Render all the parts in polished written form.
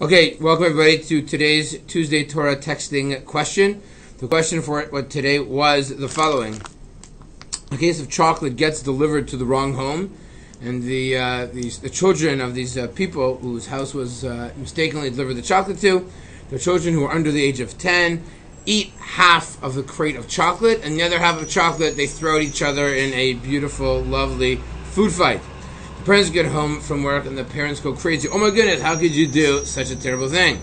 Okay, welcome everybody to today's Tuesday Torah texting question. The question for it today was the following. A case of chocolate gets delivered to the wrong home, and the children of these people whose house was mistakenly delivered the chocolate to, the children who are under the age of 10, eat half of the crate of chocolate, and the other half of chocolate they throw at each other in a beautiful, lovely food fight. The parents get home from work and the parents go crazy. Oh my goodness, how could you do such a terrible thing?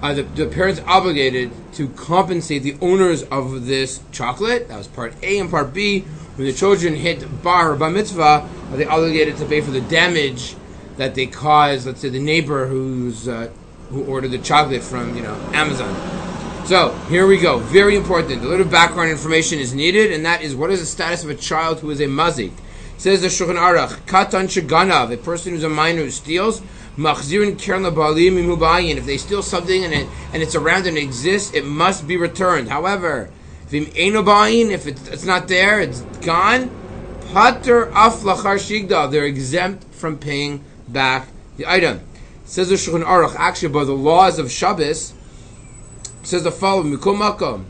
The parents obligated to compensate the owners of this chocolate. That was part A. And part B, when the children hit bar or bar mitzvah, are they obligated to pay for the damage that they caused, let's say, the neighbor who ordered the chocolate from Amazon. So here we go. Very important. A little background information is needed, and that is, what is the status of a child who is a mazik? Says the Shulchan Aruch, Katan Sheganav, a person who's a minor who steals, Machzirin Keren LaBalim Im Hu Ba'ayin. If they steal something and it's around and it exists, it must be returned. However, Vim Eino Ba'ayin, if it's not there, it's gone, Pater Af Lachar Shigdal, they're exempt from paying back the item. Says the Shulchan Aruch, actually by the laws of Shabbos, says the following, Mikol Makom.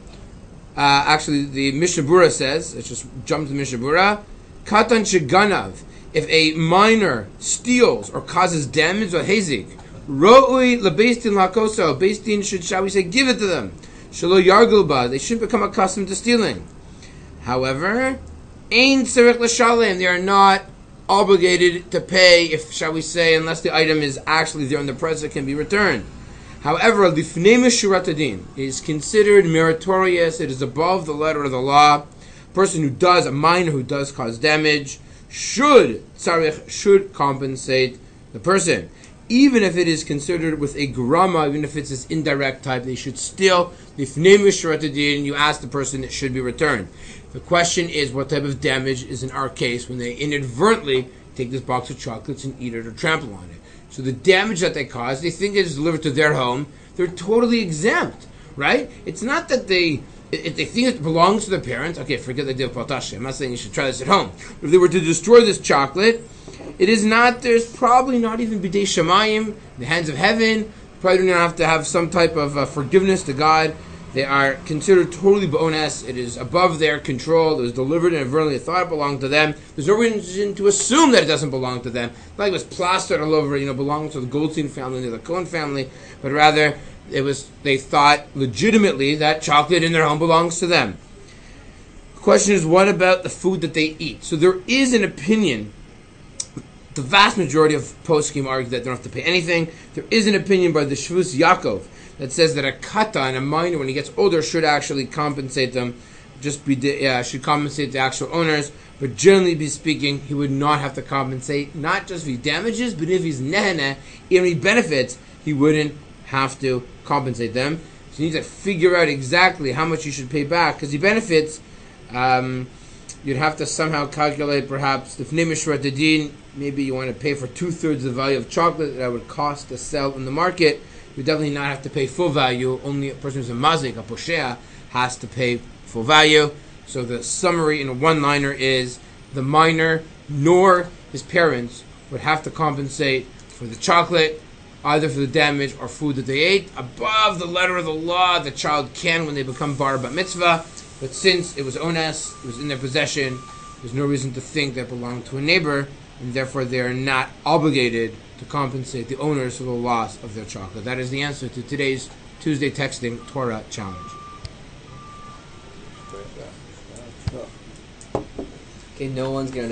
Actually, the Mishnah Berurah says, let's just jump to the Mishnah Berurah, Katan Sheganav, if a minor steals or causes damage or hezik, Ro'ui lebeistin lakoso, Beis should, shall we say, give it to them. Shelo yargul ba, they shouldn't become accustomed to stealing. However, ein tzarich l'shalem, they are not obligated to pay, if, shall we say, unless the item is actually there in the present, can be returned. However, lifnei mishurat hadin is considered meritorious, it is above the letter of the law. A minor who does cause damage, should compensate the person. Even if it is considered with a grama, even if it's this indirect type, they should still, you ask the person, it should be returned. The question is, what type of damage is in our case when they inadvertently take this box of chocolates and eat it or trample on it? So the damage that they cause, they think it is delivered to their home, they're totally exempt, right? It's not that if they think it belongs to their parents, okay, forget the deal of Paltashi. I'm not saying you should try this at home. If they were to destroy this chocolate, there's probably not even B'dei Shamayim, in the hands of heaven. Probably don't have to have some type of forgiveness to God. They are considered totally b'ones. It is above their control. It was delivered and inadvertently thought it belonged to them. There's no reason to assume that it doesn't belong to them. Like it was plastered all over, belongs to the Goldstein family, to the Cohen family, but rather they thought legitimately that chocolate in their home belongs to them. The question is, what about the food that they eat? So there is an opinion. The vast majority of poskim argue that they don't have to pay anything. There is an opinion by the Shvus Yaakov that says that a katan, a minor, when he gets older, should actually compensate them. Should compensate the actual owners. But generally speaking, he would not have to compensate, not just if he damages, but if he's nehene, if he benefits, he wouldn't have to compensate them. So you need to figure out exactly how much you should pay back, because he benefits. You'd have to somehow calculate, perhaps, if maybe you want to pay for 2/3 of the value of chocolate that would cost to sell in the market. You definitely not have to pay full value. Only a person who's a mazik, a poshea, has to pay full value. So the summary in a one-liner is, the minor nor his parents would have to compensate for the chocolate, either for the damage or food that they ate. Above the letter of the law, the child can when they become bar bat mitzvah, but since it was ones, it was in their possession, there's no reason to think that it belonged to a neighbor, and therefore they are not obligated to compensate the owners for the loss of their chocolate. That is the answer to today's Tuesday Texting Torah Challenge. Okay, no one's gonna